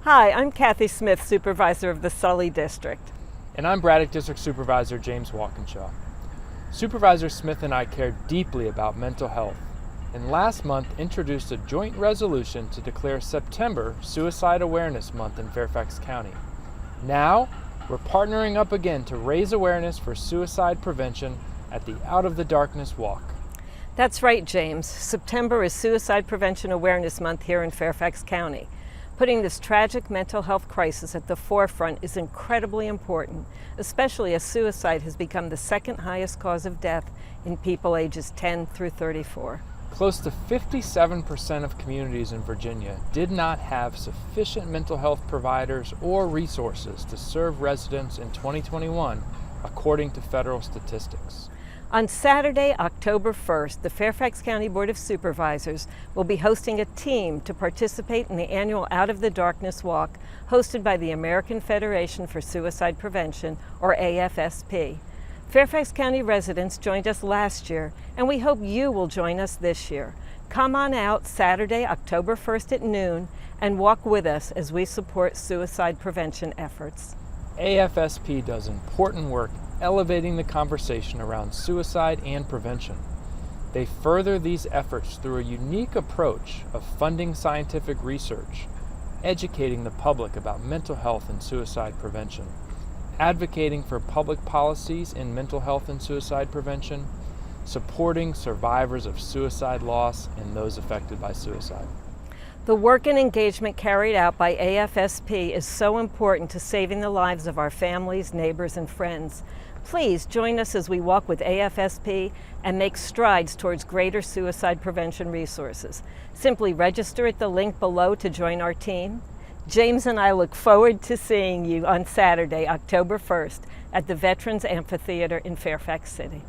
Hi, I'm Kathy Smith, Supervisor of the Sully District. And I'm Braddock District Supervisor James Walkinshaw. Supervisor Smith and I care deeply about mental health, and last month introduced a joint resolution to declare September Suicide Awareness Month in Fairfax County. Now, we're partnering up again to raise awareness for suicide prevention at the Out of the Darkness Walk. That's right, James. September is Suicide Prevention Awareness Month here in Fairfax County. Putting this tragic mental health crisis at the forefront is incredibly important, especially as suicide has become the second highest cause of death in people ages 10 through 34. Close to 57% of communities in Virginia did not have sufficient mental health providers or resources to serve residents in 2021, according to federal statistics. On Saturday, October 1st, the Fairfax County Board of Supervisors will be hosting a team to participate in the annual Out of the Darkness Walk hosted by the American Federation for Suicide Prevention, or AFSP. Fairfax County residents joined us last year, and we hope you will join us this year. Come on out Saturday, October 1st at noon and walk with us as we support suicide prevention efforts. AFSP does important work elevating the conversation around suicide and prevention. They further these efforts through a unique approach of funding scientific research, educating the public about mental health and suicide prevention, advocating for public policies in mental health and suicide prevention, supporting survivors of suicide loss and those affected by suicide. The work and engagement carried out by AFSP is so important to saving the lives of our families, neighbors, and friends. Please join us as we walk with AFSP and make strides towards greater suicide prevention resources. Simply register at the link below to join our team. James and I look forward to seeing you on Saturday, October 1st at the Veterans Amphitheater in Fairfax City.